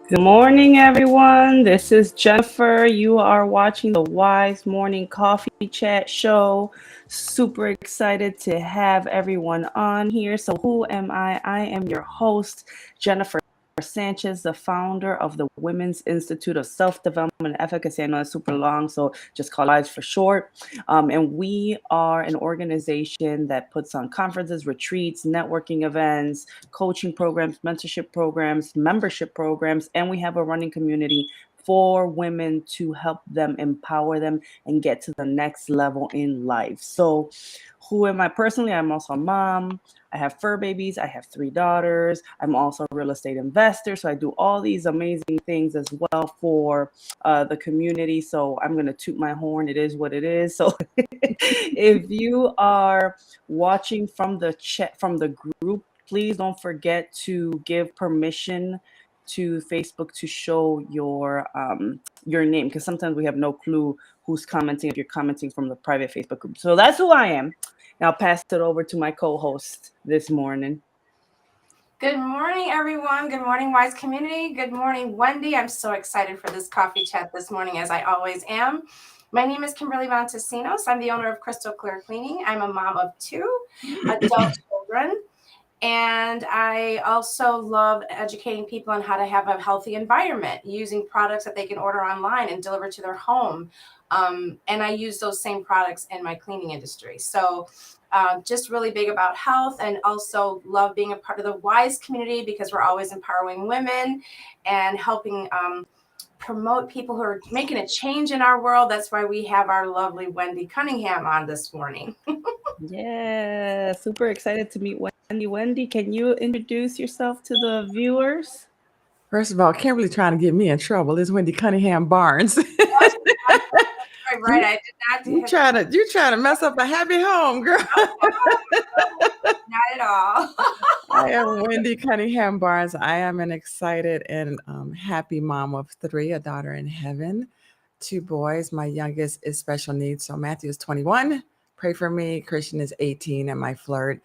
Good morning, everyone. This is Jennifer. You are watching the Wise Morning Coffee Chat Show. Super excited to have everyone on here. So, who am I? I am your host, Jennifer Sanchez, the founder of the Women's Institute of Self-Development and Efficacy. I know it's super long, so just call WISE for short. And we are an organization that puts on conferences, retreats, networking events, coaching programs, mentorship programs, membership programs, and we have a running community for women to help them, empower them, and get to the next level in life. So, who am I personally? I'm also a mom. I have fur babies. I have 3 daughters. I'm also a real estate investor. So I do all these amazing things as well for the community. So I'm going to toot my horn. It is what it is. So if you are watching from the chat, from the group, please don't forget to give permission to Facebook to show your name, because sometimes we have no clue who's commenting if you're commenting from the private Facebook group. So that's who I am. Now I'll pass it over to my co-host this morning. Good morning, everyone. Good morning, Wise Community. Good morning, Wendy. I'm so excited for this coffee chat this morning, as I always am. My name is Kimberly Montesinos. I'm the owner of Crystal Clear Cleaning. I'm a mom of 2 adult children. And I also love educating people on how to have a healthy environment using products that they can order online and deliver to their home. And I use those same products in my cleaning industry. So just really big about health, and also love being a part of the WISE community because we're always empowering women and helping promote people who are making a change in our world. That's why we have our lovely Wendy Cunningham on this morning. Yeah, super excited to meet Wendy. Wendy, can you introduce yourself to the viewers? First of all, Kimberly trying to get me in trouble. It's Wendy Cunningham Barnes. Right. I did you not. trying to mess up a happy home, girl. Not at all. I am Wendy Cunningham Barnes. I am an excited and happy mom of 3, a daughter in heaven, 2 boys. My youngest is special needs. So Matthew is 21. Pray for me. Christian is 18, and my flirt.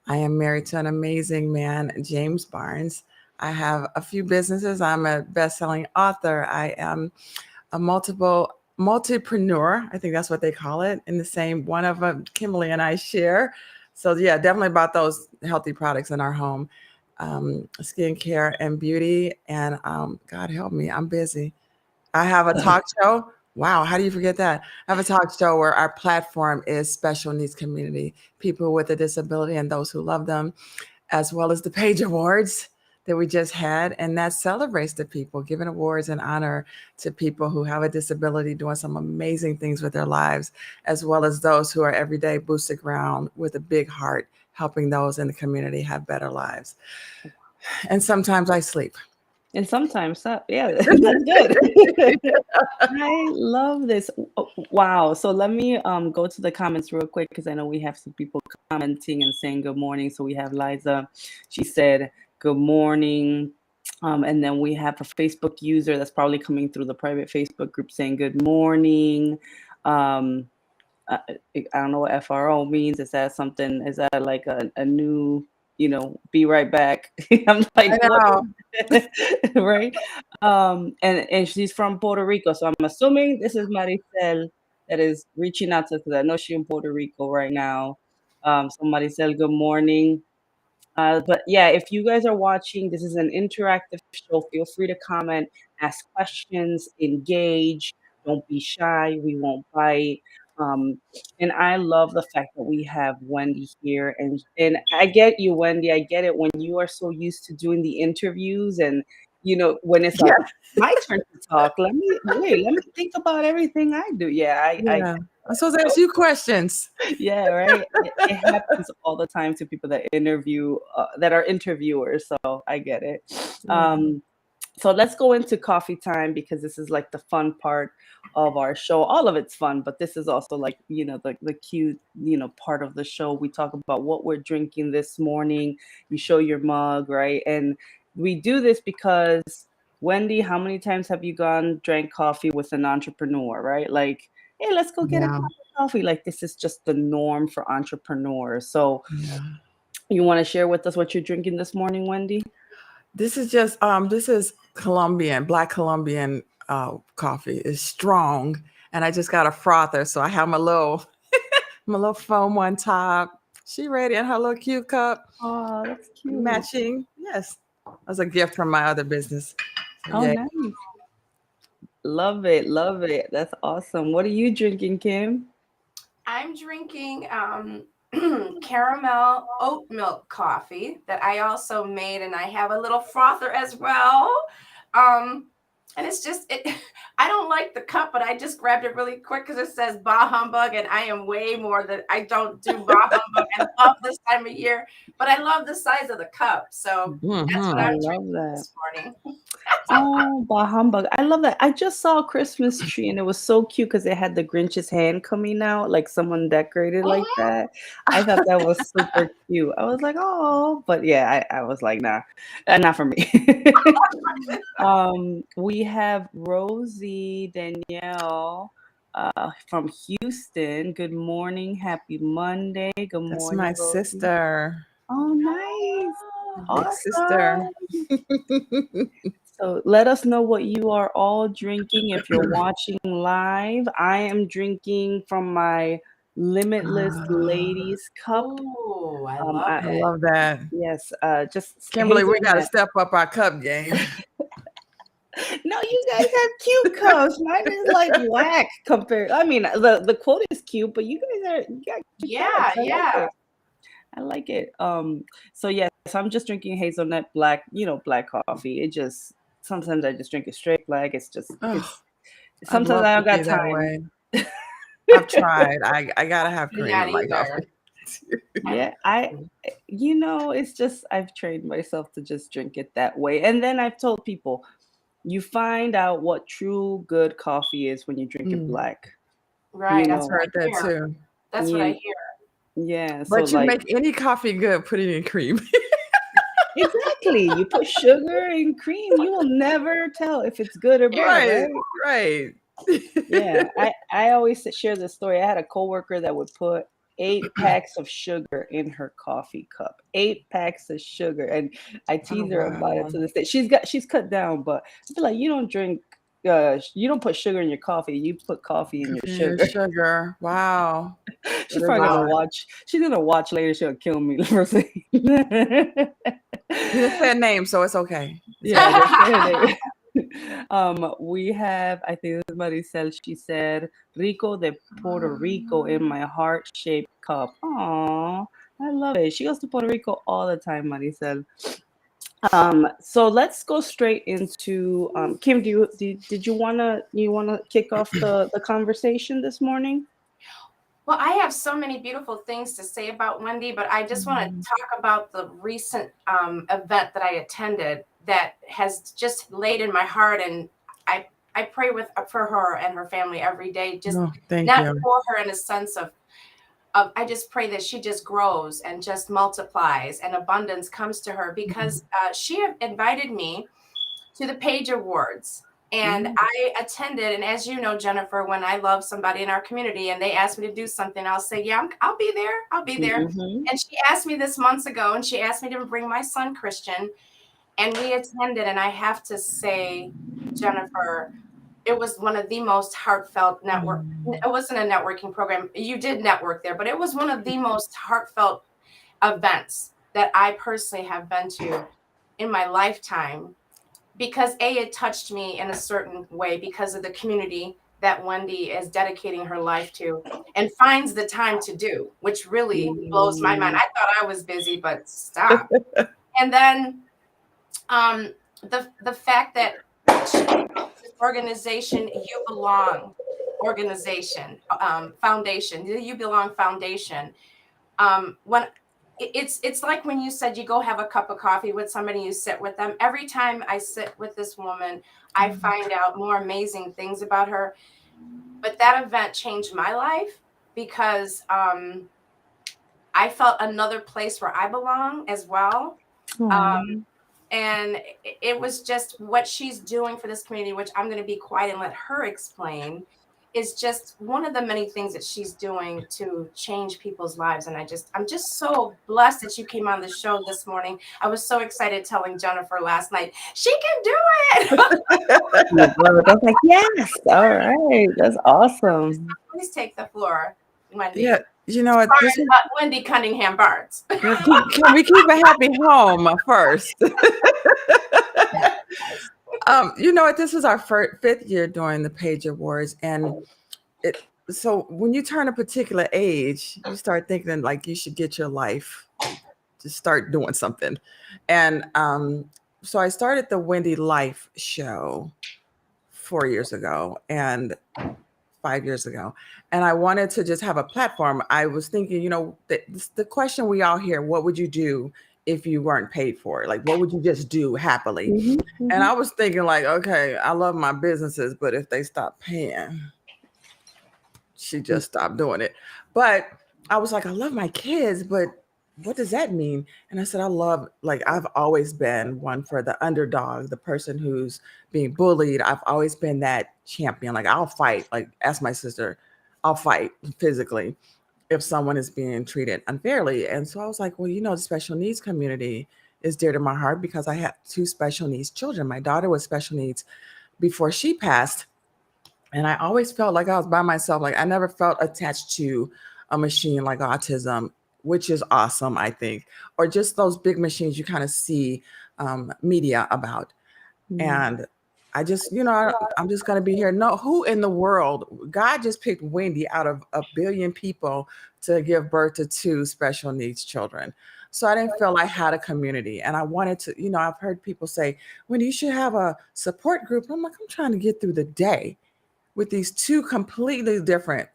I am married to an amazing man, James Barnes. I have a few businesses. I'm a best-selling author. I am a multipreneur. I think that's what they call it. In the same one of them, Kimberly and I share. So yeah, definitely about those healthy products in our home, skincare and beauty. And God help me, I'm busy. I have a talk show. Wow, how do you forget that? I have a talk show where our platform is special needs community, people with a disability and those who love them, as well as the Page Awards that we just had. And that celebrates the people, giving awards and honor to people who have a disability, doing some amazing things with their lives, as well as those who are everyday boots to ground with a big heart, helping those in the community have better lives. And sometimes I sleep. And sometimes, yeah, that's good. I love this. Wow. So let me go to the comments real quick, because I know we have some people commenting and saying good morning. So we have Liza. She said good morning. And then we have a Facebook user that's probably coming through the private Facebook group saying good morning. I don't know what FRO means. Is that something? Is that like a new, be right back? I'm like, I what? know. Right? And she's from Puerto Rico, so I'm assuming this is Maricel that is reaching out to us, because I know she's in Puerto Rico right now. So Maricel, good morning. But yeah, if you guys are watching, this is an interactive show. Feel free to comment, ask questions, engage. Don't be shy. We won't bite. Um, and I love the fact that we have Wendy here. And I get you, Wendy. I get it when you are so used to doing the interviews, and when it's like Yeah. my turn to talk. Let me think about everything I do. Yeah, I Yeah. I'm supposed to ask you questions. yeah, right. It happens all the time to people that interview, that are interviewers. So I get it. Yeah. So let's go into coffee time, because this is like the fun part of our show. All of it's fun, but this is also like, the cute, part of the show. We talk about what we're drinking this morning. You show your mug, right? And we do this because, Wendy, how many times have you drank coffee with an entrepreneur, right? Like, hey, let's go get a Yeah. cup of coffee. Like, this is just the norm for entrepreneurs. So Yeah. you want to share with us what you're drinking this morning, Wendy? This is just this is Colombian, black Colombian coffee. It's strong, and I just got a frother, so I have my little foam on top. She ready in her little cute cup, Oh, that's cute. matching. Yes, that was a gift from my other business. So, Oh, yeah. nice. Love it. Love it. That's awesome. What are you drinking, Kim? I'm drinking caramel oat milk coffee that I also made, and I have a little frother as well. And it's just it. I don't like the cup, but I just grabbed it really quick because it says "Bah humbug," and I am way more that I don't do bah humbug. I love this time of year, but I love the size of the cup, so that's what I I'm love drinking that. this morning. Oh, bah humbug. I love that. I just saw a Christmas tree and it was so cute because it had the Grinch's hand coming out, like someone decorated like that. I thought that was super cute. I was like, oh, but yeah, I was like, nah, not for me. We have Rosie Danielle from Houston. Good morning. Happy Monday. Good That's morning, my Rosie. sister, Oh, nice. big sister. Awesome. So let us know what you are all drinking if you're watching live. I am drinking from my Limitless Ladies cup. Oh, I love I it. love that. Yes, just Kimberly, we got to hazelnut. step up our cup game. No, you guys have cute cups. Mine is like whack compared. I mean, the quote is cute, but you got cute cups. I like Yeah. it. I like it. So yes, I'm just drinking hazelnut black, black coffee. It just sometimes I just drink it straight black. Oh, It's I'd sometimes love I to don't be got that time. way. I've tried. I gotta have Me cream not in my either. coffee. Yeah, it's just I've trained myself to just drink it that way. And then I've told people, you find out what true good coffee is when you drink it Mm, black. Right. You That's I've know, what heard I that hear. too. That's what I you, hear. yeah. So But you like make any coffee good putting in cream. exactly, you put sugar and cream, you will never tell if it's good or bad, Right, right? right. Yeah, I always share this story. I had a coworker that would put 8 packs of sugar in her coffee cup. 8 packs of sugar, and I Oh, tease her about it wow. to this day. She's cut down, but I feel like you don't drink. You don't put sugar in your coffee. You put coffee in your Coffee and sugar. sugar. Wow. That She's is a probably gonna lot. watch. She's gonna watch later. She'll kill me for saying. You didn't say a name, so it's okay. It's Yeah, I okay. didn't say her name. We have, I think this is Maricel, she said, Rico de Puerto Rico in my heart-shaped cup. Aw, I love it. She goes to Puerto Rico all the time, Maricel. So let's go straight into Kim, did you wanna kick off the conversation this morning? Well, I have so many beautiful things to say about Wendy, but I just want to Mhm. talk about the recent event that I attended that has just laid in my heart, and I pray for her and her family every day. Just Oh, thank not you. for her in a sense of I just pray that she just grows and just multiplies and abundance comes to her because she invited me to the Page Awards. And Mm. I attended, and as you know, Jennifer, when I love somebody in our community and they ask me to do something, I'll say, "Yeah, I'll be there. I'll be there." Mm-hmm. And she asked me this months ago, and she asked me to bring my son Christian, and we attended. And I have to say, Jennifer, it was one of the most heartfelt network. Mm. It wasn't a networking program. You did network there, but it was one of the most heartfelt events that I personally have been to in my lifetime because it touched me in a certain way because of the community that Wendy is dedicating her life to and finds the time to do, which really blows my mind. Mm. I thought I was busy, but stop. And then the fact that she this organization, You Belong organization, foundation, the You Belong Foundation. When it's like when you said you go have a cup of coffee with somebody, you sit with them. Every time I sit with this woman, I find out more amazing things about her. But that event changed my life because I felt another place where I belong as well. Aw. And it was just what she's doing for this community, which I'm going to be quiet and let her explain. is just one of the many things that she's doing to change people's lives. And I'm just so blessed that you came on the show this morning. I was so excited telling Jennifer last night, she can do it. I was like, yes. All right. That's awesome. Please take the floor, Wendy. Yeah, you know what? This is, Wendy Cunningham Barnes. can we keep a happy home first? You know what? This is our fifth year doing the Page Awards, and so when you turn a particular age, you start thinking like you should get your life, just start doing something. And so I started the Wendy Life show 4 years ago and 5 years ago. And I wanted to just have a platform. I was thinking, you know, the question we all hear, what would you do if you weren't paid for it? Like, what would you just do happily? Mm-hmm. And I was thinking like, okay, I love my businesses, but if they stop paying, she just stopped doing it. But I was like, I love my kids, but what does that mean? And I said, I've always been one for the underdog, the person who's being bullied. I've always been that champion. Like, I'll fight, like, ask my sister, I'll fight physically if someone is being treated unfairly. And so I was like, well, you know, the special needs community is dear to my heart because I have 2 special needs children. My daughter was special needs before she passed. And I always felt like I was by myself. Like, I never felt attached to a machine like autism, which is awesome, I think, or just those big machines you kind of see media about. And I just, you know, I'm just going to be here. No, who in the world? God just picked Wendy out of 1 billion people to give birth to 2 special needs children. So I didn't feel I had a community. And I wanted to, you know, I've heard people say, Wendy, you should have a support group. I'm like, I'm trying to get through the day with these 2 completely different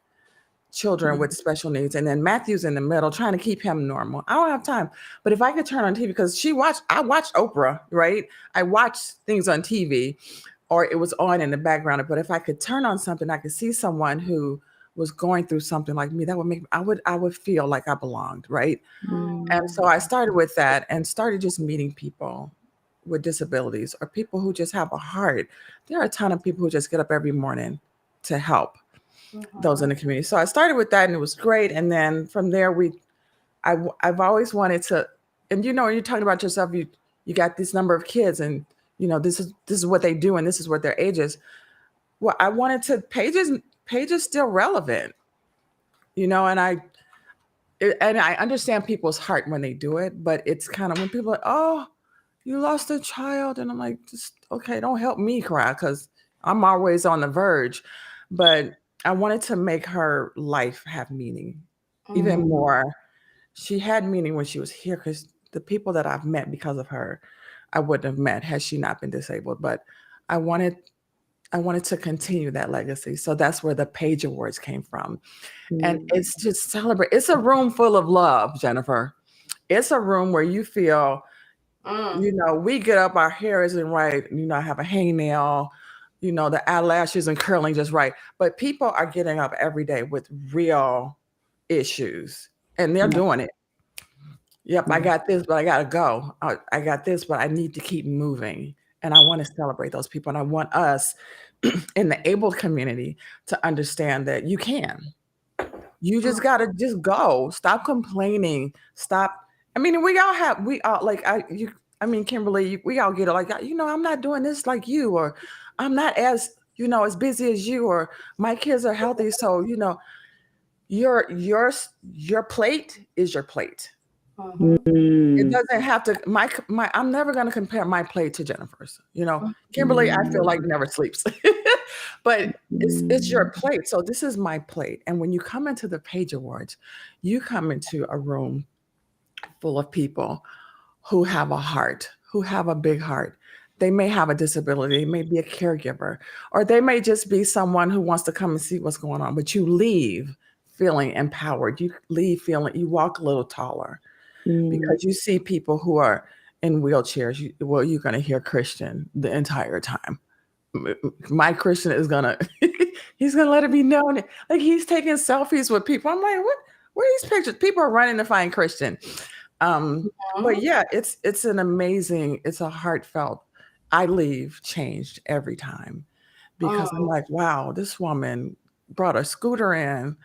children with special needs, and then Matthew's in the middle trying to keep him normal. I don't have time. But if I could turn on TV, because I watched Oprah, right? I watched things on TV, or it was on in the background. But if I could turn on something, I could see someone who was going through something like me, that would make I would feel like I belonged, right? And so I started with that and started just meeting people with disabilities or people who just have a heart. There are a ton of people who just get up every morning to help those in the community. So I started with that and it was great. And then from there, I've always wanted to, and you know, you're talking about yourself, you got this number of kids and you know, this is what they do and this is what their age is. Well, I wanted to, Paige is still relevant, you know, and I understand people's heart when they do it, but it's kind of when people are like, oh, you lost a child. And I'm like, just, okay, don't help me cry because I'm always on the verge. But I wanted to make her life have meaning even more. She had meaning when she was here because the people that I've met because of her, I wouldn't have met had she not been disabled. But I wanted to continue that legacy. So that's where the Page Awards came from. And it's just celebrate. It's a room full of love, Jennifer. It's a room where you feel, you know, we get up, our hair isn't right. You know, I have a hangnail, you know, the eyelashes and curling just right. But people are getting up every day with real issues and they're doing it. Yep, I got this, but I got to go. I got this, but I need to keep moving. And I want to celebrate those people. And I want us in the able community to understand that you can. You just got to just go. Stop complaining. Stop. I mean, we all like, Kimberly, we all get it. Like, you know, I'm not doing this like you, or I'm not as, you know, as busy as you, or my kids are healthy. So, you know, your plate is your plate. It doesn't have to, I'm never going to compare my plate to Jennifer's, you know, Kimberly, I feel like never sleeps, but it's your plate. So this is my plate. And when you come into the Page Awards, you come into a room full of people who have a heart, who have a big heart. They may have a disability, they may be a caregiver, or they may just be someone who wants to come and see what's going on, but you leave feeling empowered. You leave feeling, you walk a little taller. Because you see people who are in wheelchairs. You're going to hear Christian the entire time. My Christian is he's going to let it be known. Like he's taking selfies with people. I'm like, what? Where are these pictures? People are running to find Christian. But yeah, it's an amazing, it's a heartfelt, I leave changed every time because I'm like, wow, this woman brought a scooter in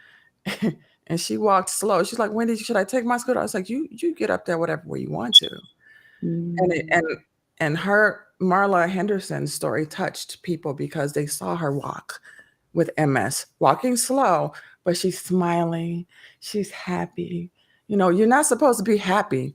and she walked slow. She's like, Wendy, should I take my scooter? I was like, you get up there whatever way you want to. And it, Mm. and her Marla Henderson's story touched people because they saw her walk with MS, walking slow, but she's smiling, she's happy. You know, you're not supposed to be happy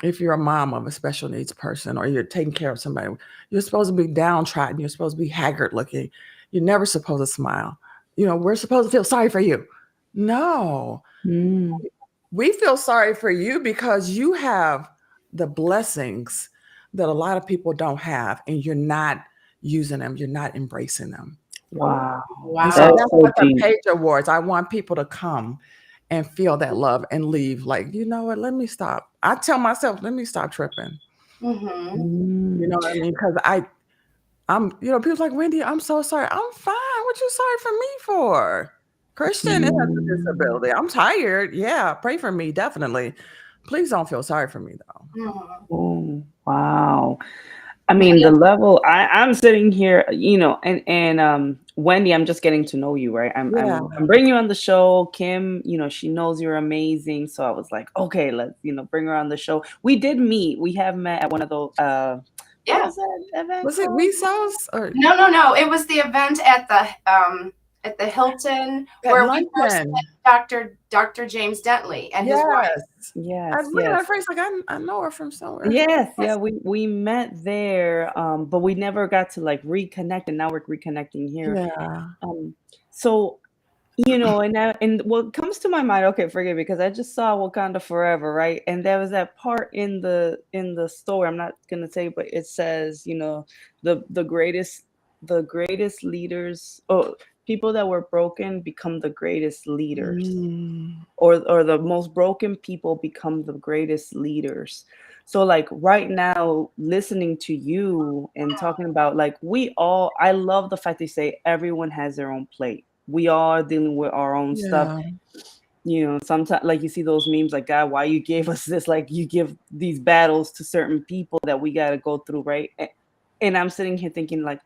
if you're a mom of a special needs person or you're taking care of somebody. You're supposed to be downtrodden, you're supposed to be haggard looking. You're never supposed to smile. You know, we're supposed to feel sorry for you. No, Mm. we feel sorry for you because you have the blessings that a lot of people don't have, and you're not using them, you're not embracing them. Wow. And so Wow. That's that's so what the deep. Page Awards, I want people to come and feel that love and leave like, you know what, let me stop. I tell myself, let me stop tripping. Mm-hmm. You Mm. know what I mean? Because I'm, you know, people's like, Wendy, I'm so sorry. I'm fine. What you sorry for me for? Christian has a Mm. disability. I'm tired. Yeah, pray for me, definitely. Please don't feel sorry for me though. Mm-hmm. Oh, wow. I Yeah. mean, the level I'm sitting here, and Wendy, I'm just getting to know you, right? Yeah, I'm bringing you on the show. Kim, she knows you're amazing, so I was like, okay, let's bring her on the show. We did meet. We have met at one of those. What Yeah. was that event was it called? Resos or No. It was the event at the Hilton at where we first luncheon? met Dr. James Dentley and his wife. Yes. I Yes, was looking at her yes. face like I know her from somewhere. Yes, yeah, Yes. we met there, but we never got to like reconnect, and now we're reconnecting here. Yeah. Um, so and what comes to my mind, okay, forgive me, because I just saw Wakanda Forever, right? And there was that part in the story. I'm not gonna say, but it says, the greatest leaders, oh, people that were broken become the greatest leaders, Mm, or the most broken people become the greatest leaders. So like right now, listening to you and talking about, like, I love the fact they say everyone has their own plate. We are dealing with our own stuff. yeah, Sometimes, like, you see those memes like, God, why you gave us this? Like, you give these battles to certain people that we got to go through, right? And I'm sitting here thinking, like,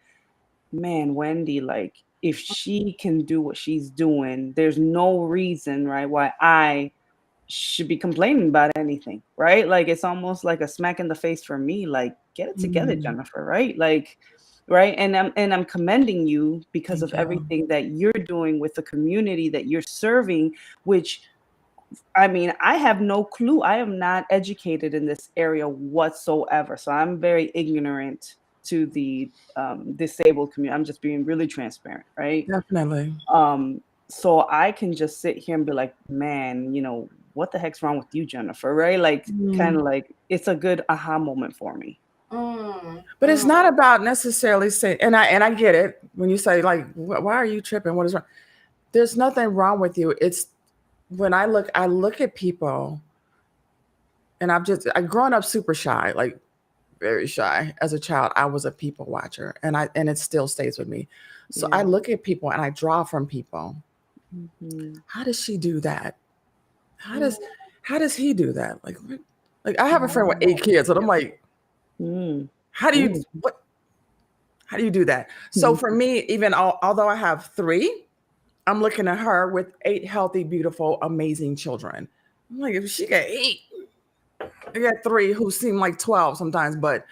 man, Wendy, like, if she can do what she's doing, there's no reason, right, why I should be complaining about anything, right? Like, it's almost like a smack in the face for me, like, get it together, mm, Jennifer, right? Like, right? And I'm commending you because of thank you. everything that you're doing with the community that you're serving, which, I mean, I have no clue. I am not educated in this area whatsoever. So I'm very ignorant to the disabled community. I'm just being really transparent, right? Definitely. So I can just sit here and be like, man, what the heck's wrong with you, Jennifer? Right? Like, kind Mm. of like, it's a good aha moment for me. Mm, But it's mm, not about necessarily saying, and I get it when you say like, why are you tripping? What is wrong? There's nothing wrong with you. It's when I look at people, and I've grown up super shy, like very shy as a child. I was a people watcher, and it still stays with me. So I Yeah. look at people and I draw from people. Hmm. How does she do that? How mm, does how does he do that? Like I have a friend with Wow. 8 kids, and I'm like, Mm. how do you Mm. what? How do you do that? So for me, even although I have three, I'm looking at her with 8 healthy, beautiful, amazing children. I'm like, if she got 8, I got 3 who seem like 12 sometimes, but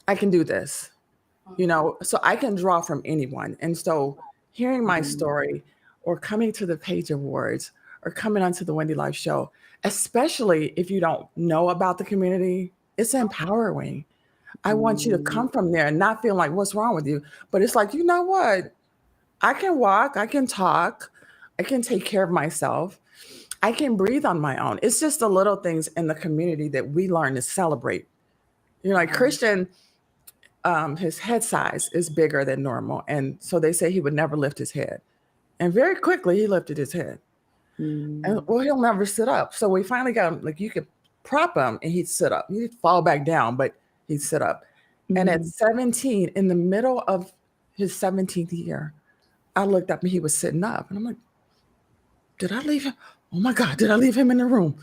I can do this, so I can draw from anyone. And so hearing my Mm. story or coming to the Page Awards or coming onto the Wendy Life Show, especially if you don't know about the community, it's empowering. I want you to Mm. come from there and not feel like what's wrong with you. But it's like, you know what? I can walk, I can talk, I can take care of myself. I can breathe on my own. It's just the little things in the community that we learn to celebrate. Like Wow. Christian, his head size is bigger than normal. And so they say he would never lift his head. And very quickly he lifted his head. And Mm. well, he'll never sit up. So we finally got him, like you could prop him and he'd sit up. He'd fall back down, but he'd sit up. And at Mm. 17, in the middle of his 17th year, I looked up and he was sitting up. And I'm like, did I leave him? Oh my God, did I leave him in the room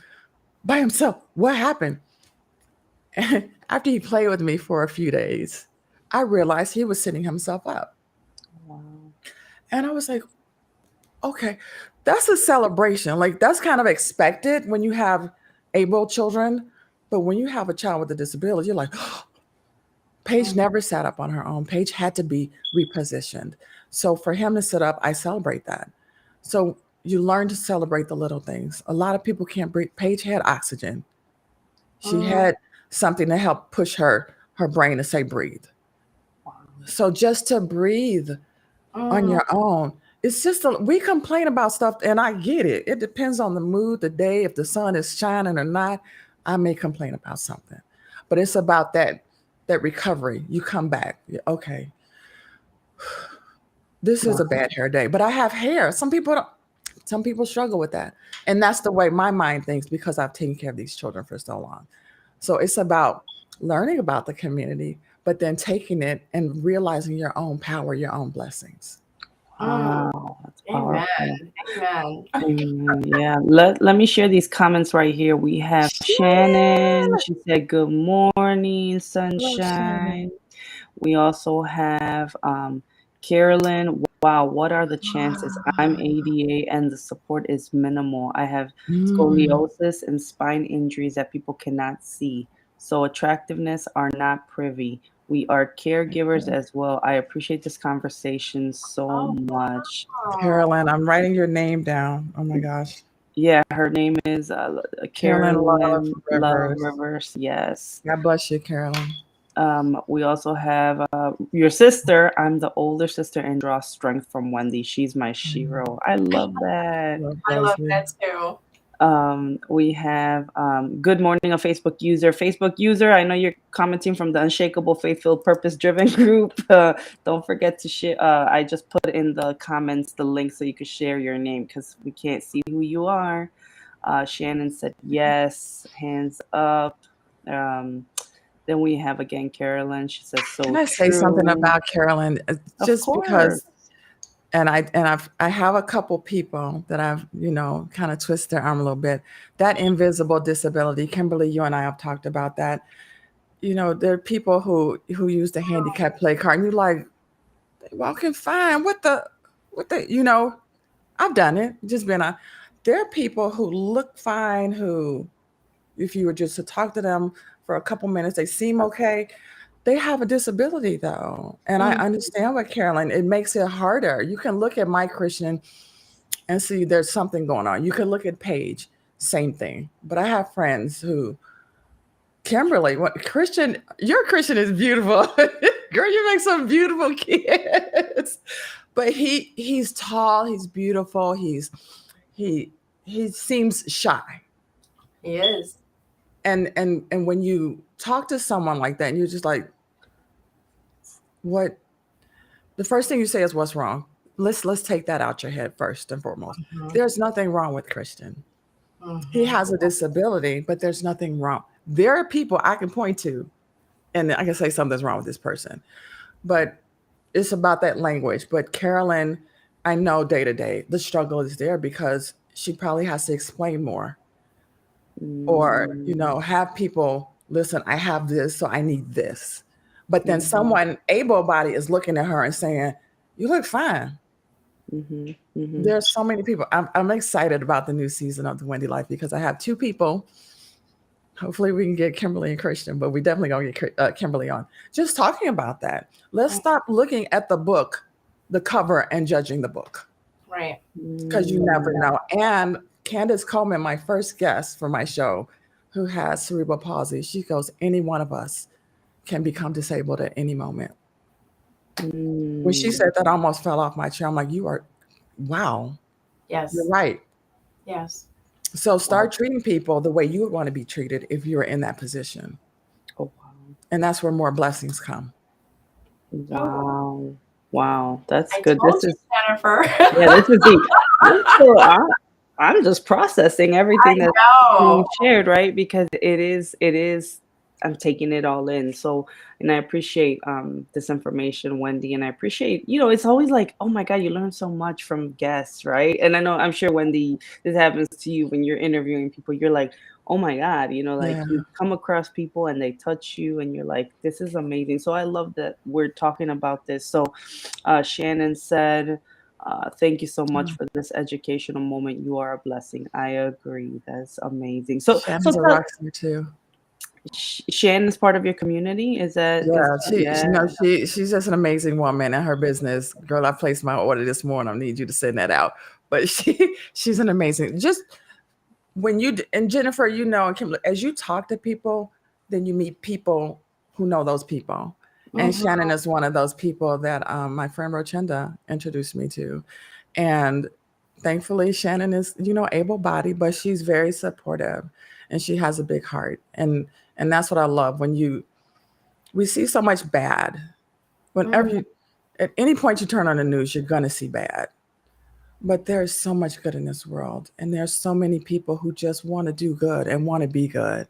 by himself? What happened? And after he played with me for a few days, I realized he was sitting himself up. Wow. And I was like, Okay, that's a celebration. Like that's kind of expected when you have able children, but when you have a child with a disability, you're like, Paige Mm. never sat up on her own. Paige had to be repositioned. So for him to sit up, I celebrate that. So you learn to celebrate the little things. A lot of people can't breathe. Paige had oxygen. She Mm. had something to help push her brain to say breathe. So just to breathe on Mm. your own, it's just we complain about stuff, and I get it. It depends on the mood, the day, if the sun is shining or not. I may complain about something, but it's about that recovery. You come back. Okay, this is Wow. a bad hair day, but I have hair. Some people don't. Some people struggle with that, and that's the way my mind thinks because I've taken care of these children for so long. So it's about learning about the community, but then taking it and realizing your own power, your own blessings. Mm. Wow. That's Amen. powerful. Amen. Amen. Yeah. Let me share these comments right here. We have Shannon. Shannon! She said, "Good morning, Love Shannon. sunshine." We also have Carolyn. Wow, what are the chances? I'm ADA and the support is minimal. I have Mm, scoliosis and spine injuries that people cannot see. So attractiveness are not privy. We are caregivers as well. I appreciate this conversation so Oh, much. wow. Carolyn, I'm writing your name down. Oh my gosh. Yeah, her name is Carolyn Love Carolyn Love Rivers. Rivers. Yes. God bless you, Carolyn. We also have your sister. I'm the older sister and draw strength from Wendy. She's my shiro. I love that. Love I love Rosie. that too. We have good morning, a Facebook user. Facebook user, I know you're commenting from the Unshakable Faith Filled Purpose Driven group. Don't forget to share. I just put in the comments the link so you can share your name because we can't see who you are. Shannon said yes, hands up. Um, then we have again Carolyn. She says Can so I say something true. about Carolyn? Of Just course. because, I have a couple people that I've kind of twist their arm a little bit. That invisible disability, Kimberly, you and I have talked about that. There are people who use the handicap play card, and you're like, they walking fine. What the. I've done it. Just been a. There are people who look fine who, if you were just to talk to them for a couple minutes, they seem okay. They have a disability though. And I Mm. understand what Carolyn, it makes it harder. You can look at my Christian and see there's something going on. You can look at Paige, same thing. But I have friends who, Kimberly, what Christian, your Christian is beautiful. Girl, you make some beautiful kids. But he's tall, he's beautiful, he he seems shy. He is. And when you talk to someone like that and you're just like, what, the first thing you say is what's wrong. Let's take that out your head first and foremost. Mhm. There's nothing wrong with Christian. He Mhm. has a disability, but there's nothing wrong. There are people I can point to and I can say something's wrong with this person. But it's about that language. But Carolyn, I know day to day the struggle is there because she probably has to explain more or Mm, have people listen. I have this, so I need this. But then mhm, someone able-bodied is looking at her and saying, "You look fine." mhm, mhm. There's so many people. I'm excited about the new season of the Wendy Life because I have two people. Hopefully, we can get Kimberly and Christian, but we definitely gonna get Kimberly on. Just talking about that. Let's Mm. stop looking at the book, the cover, and judging the book Right. because you never Mm, know. And Candace Coleman, my first guest for my show, who has cerebral palsy, she goes, any one of us can become disabled at any moment. When she mm, said that, I almost fell off my chair. I'm like, wow, you're Yes. right. Yes. So wow. start treating people the way you would want to be treated if you were in that position. Oh, wow. And that's where more blessings come. Oh, Wow. Wow. That's I good. told This you, is, Jennifer. yeah, this is deep. I'm still, I'm just processing everything I that's being know. shared, right? Because it is, I'm taking it all in. So, and I appreciate this information, Wendy, and I appreciate, it's always like, oh my God, you learn so much from guests, right? And I know, I'm sure, Wendy, this happens to you when you're interviewing people, you're like, oh my God, like Yeah. you come across people and they touch you and you're like, this is amazing. So I love that we're talking about this. So Shannon said, Thank you so much Mm. for this educational moment. You are a blessing. I agree. That's amazing. So Shannon's a tell, rock star too. Shannon's part of your community. Is that is Yeah, she yeah. no, she's just an amazing woman and her business. Girl, I placed my order this morning. I need you to send that out. But she's an amazing. Just when and Jennifer, and Kimberly, as you talk to people, then you meet people who know those people. And Mhm. Shannon is one of those people that my friend Rochenda introduced me to. And thankfully, Shannon is, able-bodied, but she's very supportive and she has a big heart. And that's what I love we see so much bad. Whenever Mhm. at any point you turn on the news, you're gonna see bad. But there's so much good in this world, and there's so many people who just want to do good and want to be good.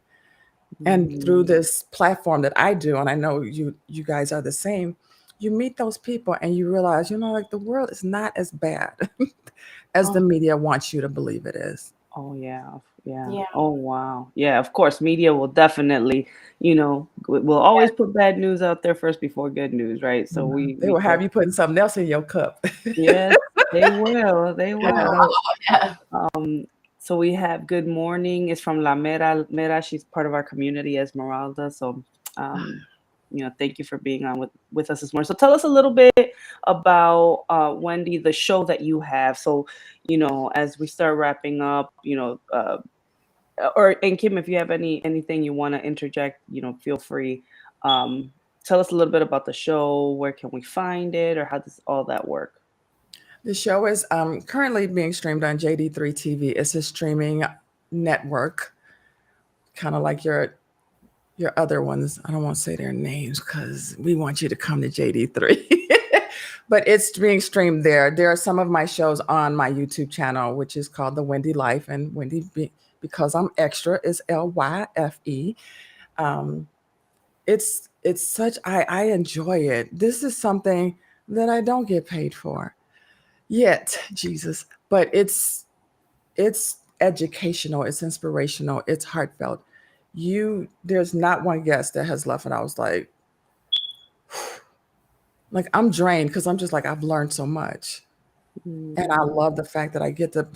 And through Mm, this platform that I do, and I know you guys are the same, you meet those people and you realize, like the world is not as bad as the Mhm. media wants you to believe it is. oh yeah, yeah. Yeah. Oh wow. Yeah, of course media will definitely, will always Yeah. put bad news out there first before good news, right? So They we will have you putting something else in your cup. yes, they will. They Oh, will. yeah. So we have good morning. It's from La Mera. Mera, she's part of our community, Esmeralda. So, um, thank you for being on with us this morning. So tell us a little bit about Wendy, the show that you have. So, as we start wrapping up, and Kim, if you have anything you want to interject, feel free. Um, Tell us a little bit about the show. Where can we find it, or how does all that work? The show is currently being streamed on JD3 TV. It's a streaming network, kind of like your other ones. I don't want to say their names because we want you to come to JD3. But it's being streamed there. There are some of my shows on my YouTube channel, which is called The Wendy Life. And Wendy, because I'm extra, is Lyfe. Um, it's such, I enjoy it. This is something that I don't get paid for yet, Jesus. But it's educational, it's inspirational, it's heartfelt. There's not one guest that has left and I was like I'm drained because I'm just like I've learned so much. And I Mm, love the fact that I get to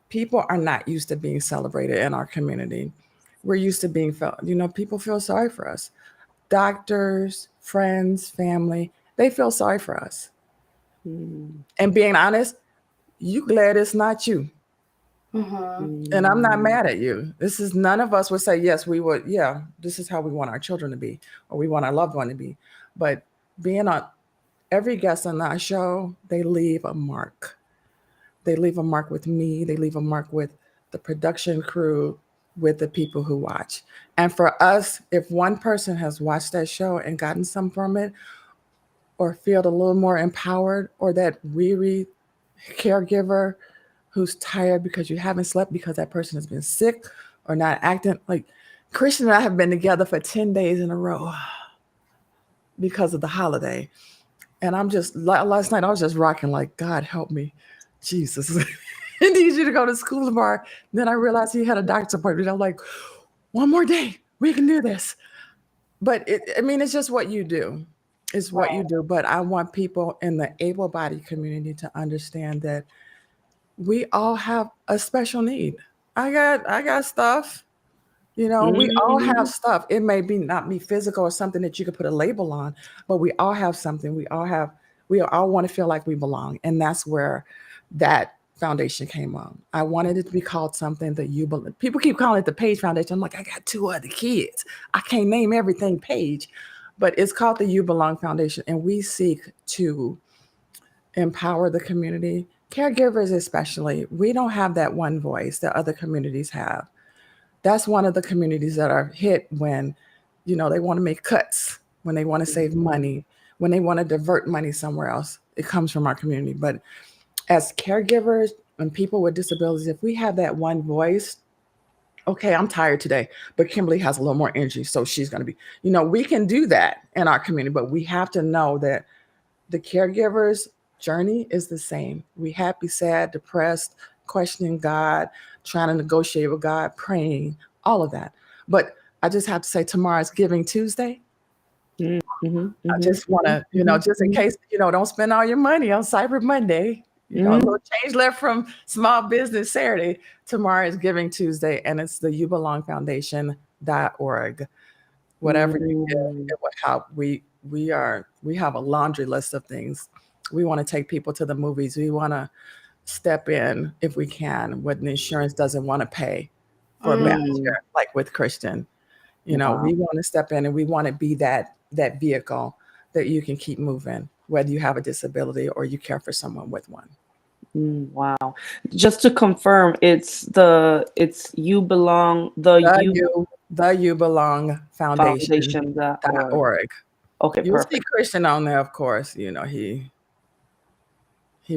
people are not used to being celebrated in our community. We're used to being felt, people feel sorry for us. Doctors, friends, family, they feel sorry for us. mm, And being honest, you glad it's not you. Mhm. And I'm not mm, mad at you. This is none of us would say, yes, we would, yeah, this is how we want our children to be, or we want our loved one to be. But being on every guest on our show, they leave a mark. They leave a mark with me, they leave a mark with the production crew, with the people who watch. And for us, if one person has watched that show and gotten some from it, or feel a little more empowered, or that weary caregiver who's tired because you haven't slept because that person has been sick or not acting like Christian and I have been together for 10 days in a row because of the holiday. And I'm just last night I was just rocking like, God help me, Jesus. I need you to go to school tomorrow. Then I realized he had a doctor's appointment. I'm like, one more day, we can do this. But it's just what you do. It's what Right. you do. But I want people in the able-bodied community to understand that we all have a special need. I got stuff. We all have mm, stuff. It may be not be physical or something that you could put a label on, but we all have something. We all want to feel like we belong. And that's where that foundation came on. I wanted it to be called something that you belong. People keep calling it the Page Foundation. I'm like, I got two other kids. I can't name everything Page, but it's called the You Belong Foundation. And we seek to empower the community. Caregivers, especially, we don't have that one voice that other communities have. That's one of the communities that are hit when, they want to make cuts, when they want to save money, when they want to divert money somewhere else. It comes from our community. But as caregivers and people with disabilities, if we have that one voice, okay, I'm tired today, but Kimberly has a little more energy, so she's going to be, we can do that in our community, but we have to know that the caregiver's journey is the same. We happy, sad, depressed, questioning God, trying to negotiate with God, praying, all of that. But I just have to say tomorrow's Giving Tuesday. I just want to, just in case, don't spend all your money on Cyber Monday. A little change left from Small Business Saturday. Tomorrow is Giving Tuesday, and it's the YouBelongFoundation.org. Whatever you give, it will help. We have a laundry list of things. We want to take people to the movies. We want to step in if we can when the insurance doesn't want to pay for a manager, like with Christian. We want to step in and we want to be that vehicle that you can keep moving, whether you have a disability or you care for someone with one. Wow. Just to confirm, it's You Belong, the You Belong Foundation.org. Okay, You'll perfect. see Christian on there, of course. He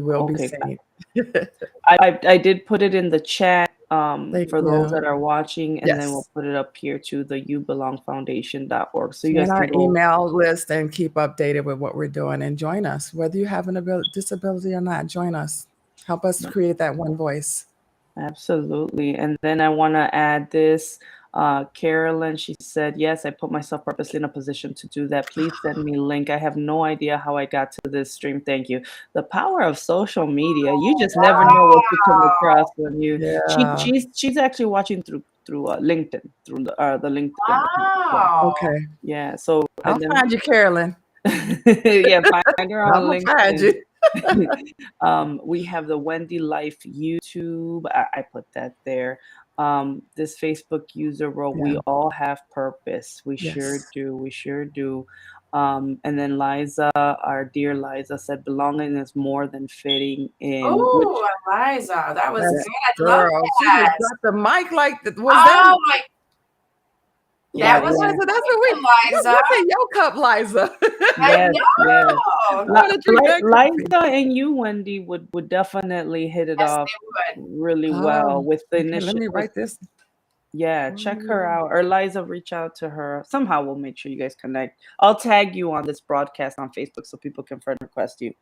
will be seen. I did put it in the chat for those that are watching, and then we'll put it up here to the YouBelongFoundation.org. So you guys our can go email list and keep updated with what we're doing and join us. Whether you have a disability or not, join us. Help us create that one voice. Absolutely. And then I want to add this. Carolyn, she said, yes, I put myself purposely in a position to do that. Please send me a link. I have no idea how I got to this stream. Thank you. The power of social media. You just never know what you come across when you. Yeah. She's actually watching through LinkedIn, through the LinkedIn. Wow. Okay. Yeah. So I'll find you, Carolyn. Yeah, find her on LinkedIn. Find you. We have the Wendy Life YouTube. I put that there. This Facebook user wrote, we all have purpose. We sure do. We sure do. And then Liza, our dear Liza, said belonging is more than fitting in. Oh, Liza, that was good. I love that. She just dropped the mic like that. Oh my! Yeah, that was Liza. That's what Liza. What's in your cup, Liza? I know. Liza and you, Wendy, would definitely hit it off really well with the initiative. Let me write this. Yeah, check her out. Or Liza, reach out to her. Somehow we'll make sure you guys connect. I'll tag you on this broadcast on Facebook so people can friend request you.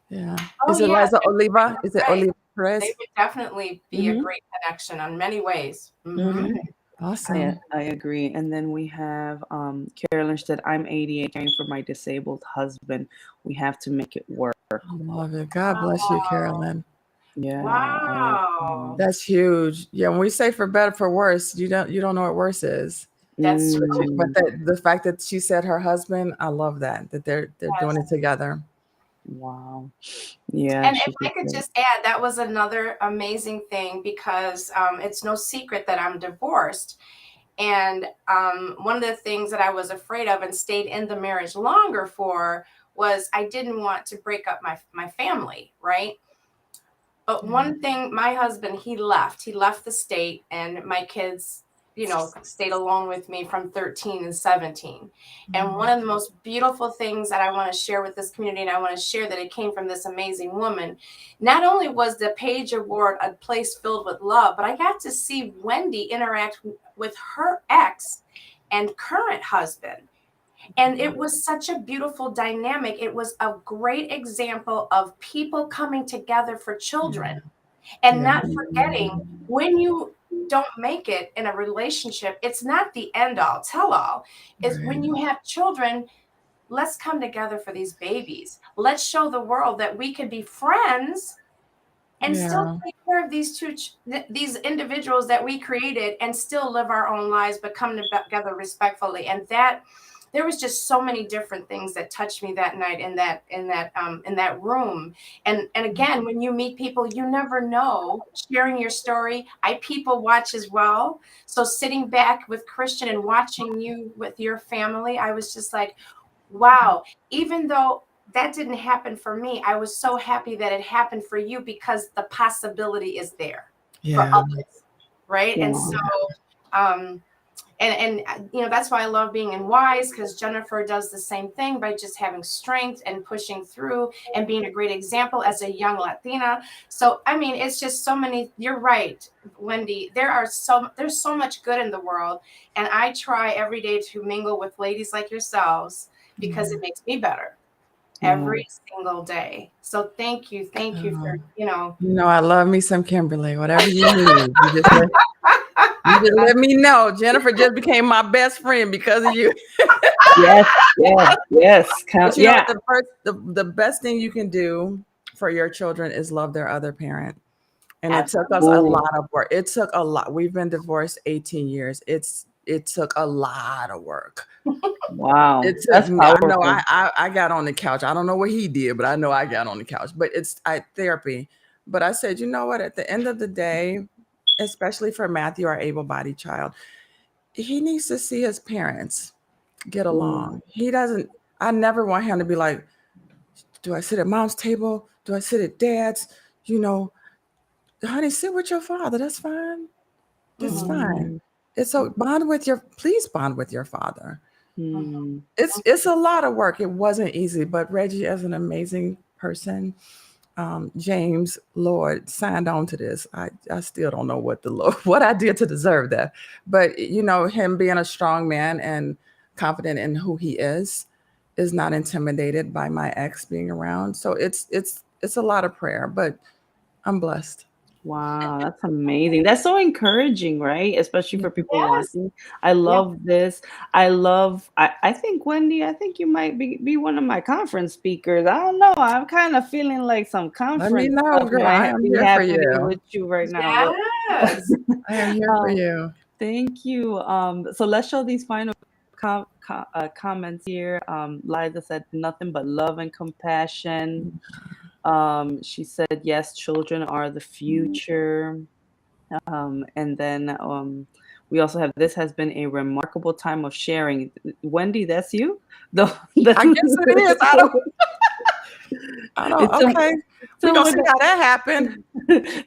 Yeah. Is it Liza Oliva? Is it Oliva Perez? They would definitely be a great connection on many ways. Awesome. I agree. And then we have Carolyn said, I'm 88, caring for my disabled husband. We have to make it work. I love it. God bless you, Carolyn. Yeah. Wow. That's huge. Yeah, when we say for better, for worse, you don't know what worse is. That's true. But the fact that she said her husband, I love that they're doing it together. Wow. Yeah. And if I could just add, that was another amazing thing because it's no secret that I'm divorced. And one of the things that I was afraid of and stayed in the marriage longer for was I didn't want to break up my family, right? But one thing, my husband, he left the state, and my kids, stayed alone with me from 13 and 17. And one of the most beautiful things that I want to share with this community, and I want to share that it came from this amazing woman, not only was the Page Award a place filled with love, but I got to see Wendy interact with her ex and current husband. And it was such a beautiful dynamic. It was a great example of people coming together for children and not forgetting when you don't make it in a relationship, it's not the end all tell all. It's when you have children, let's come together for these babies. Let's show the world that we can be friends and still take care of these these individuals that we created and still live our own lives, but come together respectfully. And that there was just so many different things that touched me that night in that room. And again, when you meet people, you never know. Sharing your story, I people watch as well. So sitting back with Christian and watching you with your family, I was just like, wow. Even though that didn't happen for me, I was so happy that it happened for you because the possibility is there for others, right? And so, and that's why I love being in WISE, because Jennifer does the same thing by just having strength and pushing through and being a great example as a young Latina. So, I mean, it's just so many. You're right, Wendy. There's so much good in the world, and I try every day to mingle with ladies like yourselves because it makes me better every single day. So thank you for I love me some Kimberly. Whatever you need, you just You just let me know. Jennifer just became my best friend because of you. Yes, yes. But you know Yeah. what? The best thing you can do for your children is love their other parent. And it took us a Ooh, lot of work. It took a lot. We've been divorced 18 years. It took a lot of work. wow. It took That's me. I know powerful. I got on the couch. I don't know what he did, but I know I got on the couch. But it's therapy. But I said, you know what? At the end of the day, especially for Matthew, our able-bodied child, he needs to see his parents get Mm, along. He doesn't. I never want him to be like, do I sit at mom's table? Do I sit at dad's? You know, honey, sit with your father. That's fine. That's fine. mm, It's so please bond with your father. mm. It's a lot of work. It wasn't easy, but Reggie is an amazing person. James Lord signed on to this. I still don't know what I did to deserve that. But you know, him being a strong man and confident in who he is not intimidated by my ex being around. So it's a lot of prayer, but I'm blessed. Wow, that's amazing. That's so encouraging, right? Especially for people Yes. watching. I Yeah. love this. I think Wendy, I think you might be one of my conference speakers. I don't know. I'm kind of feeling like some Let me conference know, stuff girl. I might am be here for happening you. with you right now. Yes. I am here for Um, you. thank you. So let's show these final comments here. Liza said nothing but love and compassion. She said, yes, children are the future. And then we also have, this has been a remarkable time of sharing. Wendy, that's you? The, I guess it is. I don't, it's okay. We're gonna someone, see how that happened.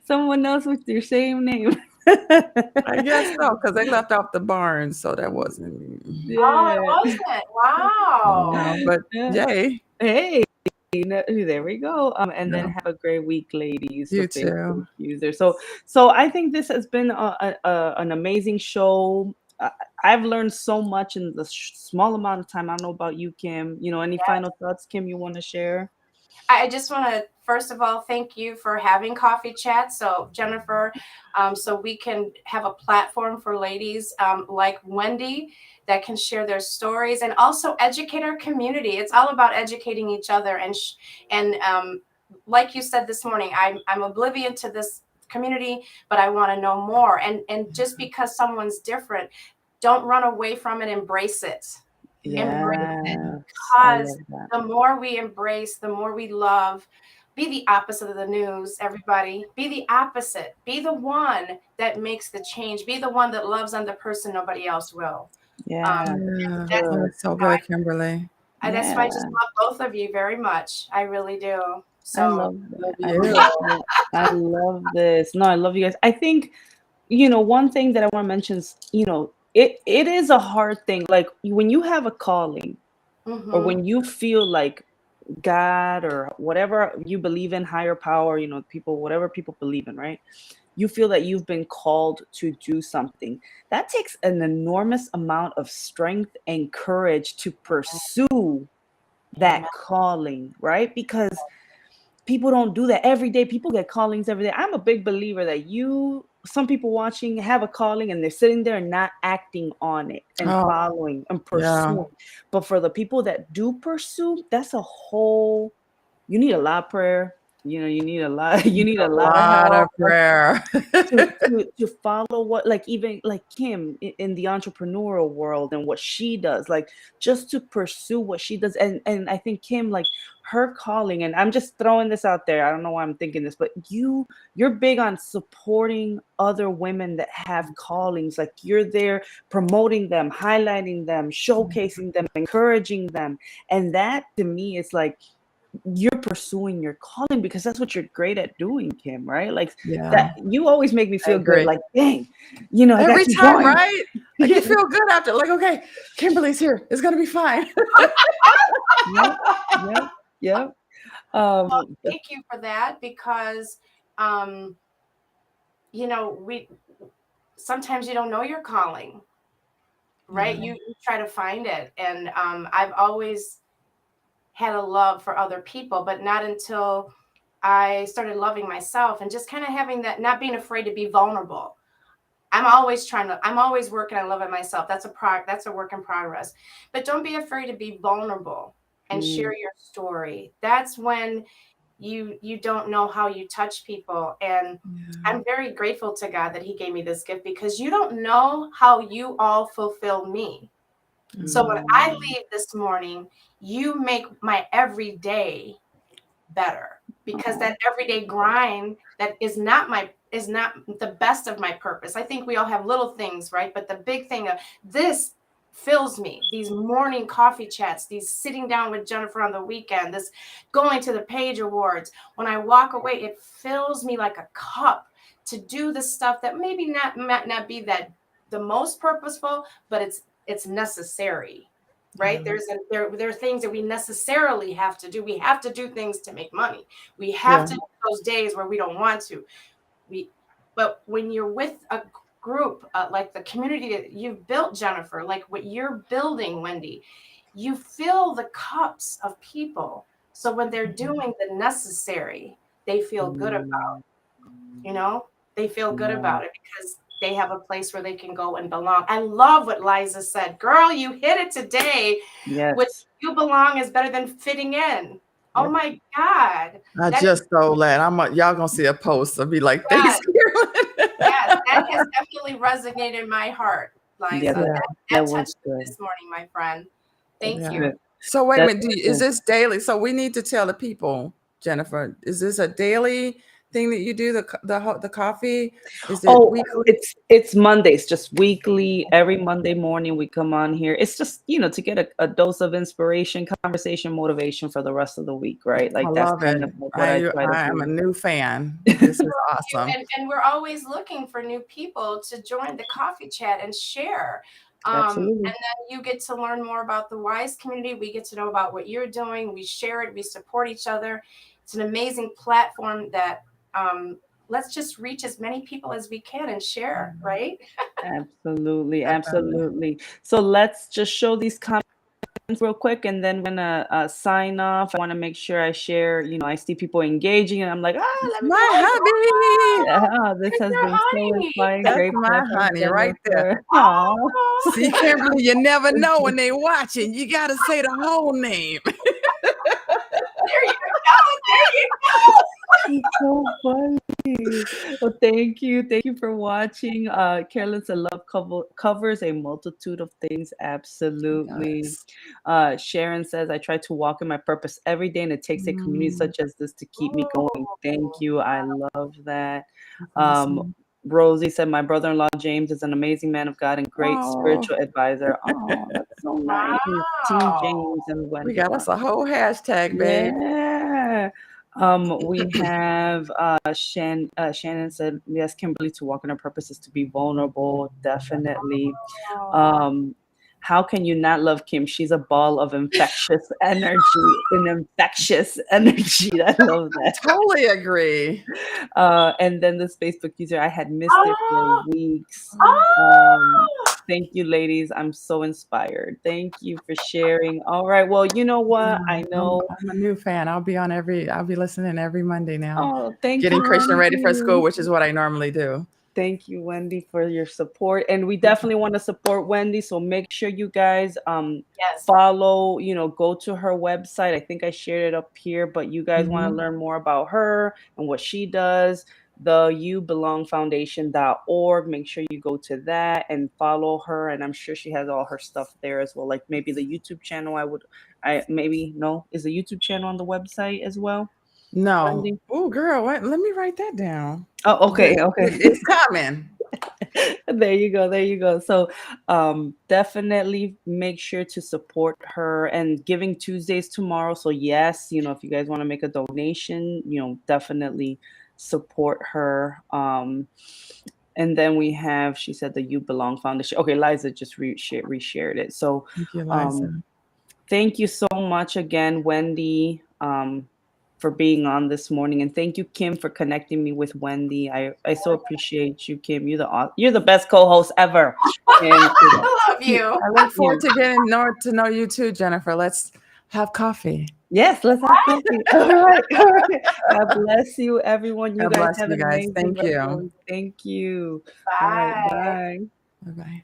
someone else with your same name. I guess so, because they left off the barns, so that wasn't me. Oh, it Yeah. wasn't. Wow. No, but Yeah. yay. Hey, there we go. And then Yeah. have a great week, ladies. So You thank too. you, user. So I think this has been an amazing show. I've learned so much in the small amount of time. I don't know about you, Kim. You know, any final thoughts, Kim, you want to share? I just want to, first of all, thank you for having Coffee Chat. So, Jennifer, so we can have a platform for ladies like Wendy that can share their stories and also educate our community. It's all about educating each other. And like you said this morning, I'm oblivion to this community, but I want to know more. And just because someone's different, don't run away from it, embrace it. Embrace it, Yes, I because love that. the more we embrace, the more we love. Be the opposite of the news, everybody. Be the opposite. Be the one that makes the change. Be the one that loves on the person nobody else will. Yeah, Yeah. That's Oh, good. that's so good, Kimberly. that's why I Yeah, just love both of you very much. I really do. I So love Love that. I you. love it. I love this. No, I love you guys. I think, one thing that I want to mention is, it is a hard thing. Like when you have a calling or mhm. when you feel like God or whatever you believe in, higher power, people, whatever people believe in, right? You feel that you've been called to do something. That takes an enormous amount of strength and courage to pursue Amen. that calling, right? Because people don't do that every day. People get callings every day. I'm a big believer that some people watching have a calling and they're sitting there and not acting on it and Oh, following and yeah. pursuing. But for the people that do pursue, that's a whole, you need a lot of prayer. You need a lot, you need a A lot of lot of help prayer. to follow what, like, even like Kim in the entrepreneurial world and what she does, like just to pursue what she does. And I think Kim, like her calling, and I'm just throwing this out there, I don't know why I'm thinking this, but you're big on supporting other women that have callings. Like you're there promoting them, highlighting them, showcasing them, encouraging them. And that to me is like you're pursuing your calling because that's what you're great at doing, Kim, right? Like Yeah, that, you always make me I feel good. agree. Like, dang, I got Every you time, going. right? Like you feel good after, like, okay, Kimberly's here. It's gonna be fine. Yep, yep, yep. Well, Um, thank you for that because, um, we sometimes you don't know your calling, right? Yeah. You try to find it, and I've always had a love for other people, but not until I started loving myself and just kind of having that, not being afraid to be vulnerable. I'm always working. I love it myself. That's a work in progress. But don't be afraid to be vulnerable and share your story. That's when you don't know how you touch people. And I'm very grateful to God that he gave me this gift, because you don't know how you all fulfill me. So when I leave this morning, you make my everyday better, because that everyday grind that is not the best of my purpose. I think we all have little things, right? But the big thing of this fills me. These morning coffee chats, these sitting down with Jennifer on the weekend, this going to the Page Awards. When I walk away, it fills me like a cup to do the stuff that maybe might not be that the most purposeful, but it's necessary. Right. There are things that we necessarily have to do. We have to do things to make money. We have to do those days where we don't want to. But when you're with a group like the community that you've built, Jennifer, like what you're building, Wendy, you fill the cups of people. So when they're doing the necessary, they feel good about, they feel good about it, because they have a place where they can go and belong. I love what Liza said. Girl, you hit it today. Yes. What you belong is better than fitting in. Oh my God. I just stole that. Y'all gonna see a post. I'll be like, thanks, Carolyn. Yes, that has definitely resonated in my heart, Liza. Yeah, that touched me this morning, my friend. Thank you. So wait a minute, is this daily? So we need to tell the people, Jennifer, is this a daily thing that you do, the coffee? Is it weekly? It's Mondays, just weekly. Every Monday morning we come on here. It's just, to get a dose of inspiration, conversation, motivation for the rest of the week, right? Like that's kind of what I try to do. I'm a new fan. This is awesome. And we're always looking for new people to join the coffee chat and share. Absolutely. And then you get to learn more about the WISE community. We get to know about what you're doing. We share it. We support each other. It's an amazing platform that let's just reach as many people as we can and share, right? Absolutely. So let's just show these comments real quick, and then we're gonna sign off. I want to make sure I share. I see people engaging, and I'm like, let me my hubby. Yeah, this has been so inspiring. That's Great my honey right there. Oh. See, Kimberly, you never know when they watching. You gotta say the whole name. There you go. It's so funny. Well, thank you for watching. Carolyn said, love covers a multitude of things. Absolutely. Sharon says, I try to walk in my purpose every day, and it takes a community such as this to keep me going. Thank you. I love that. Rosie said, my brother-in-law James is an amazing man of God and great spiritual advisor. Oh, that's so nice. Team James and Wendy. We got us a whole hashtag, babe. Yeah. We have Shannon said, yes, Kimberly, to walk in her purpose is to be vulnerable. Definitely. How can you not love Kim? She's a ball of infectious energy. I love that. I totally agree. And then this Facebook user, I had missed it for weeks. Thank you, ladies. I'm so inspired. Thank you for sharing. All right. Well, you know what? I know I'm a new fan. I'll be listening every Monday now. Oh, thank Getting you. Christian ready for school, which is what I normally do. Thank you, Wendy, for your support. And we definitely want to support Wendy. So make sure you guys follow, go to her website. I think I shared it up here, but you guys want to learn more about her and what she does. The youbelongfoundation.org. Make sure you go to that and follow her. And I'm sure she has all her stuff there as well. Like maybe the YouTube channel. Is the YouTube channel on the website as well? No. Oh, girl, let me write that down. Oh, okay. It's coming. There you go. So definitely make sure to support her, and Giving Tuesdays tomorrow. So yes, if you guys want to make a donation, definitely support her. And then we have, she said, the You Belong Foundation. Okay, Liza just reshared it. So thank you, Liza. Thank you so much again, Wendy, for being on this morning, and thank you, Kim, for connecting me with Wendy. I so appreciate you, Kim. You're the best co-host ever. And I love you. I look forward to getting to know you too, Jennifer. Let's have coffee. Yes, let's have coffee. All right. All right. God bless you, everyone. You God guys bless have you an guys. amazing Thank rest of you. the week. Thank you. All right. Bye. Bye. Bye-bye.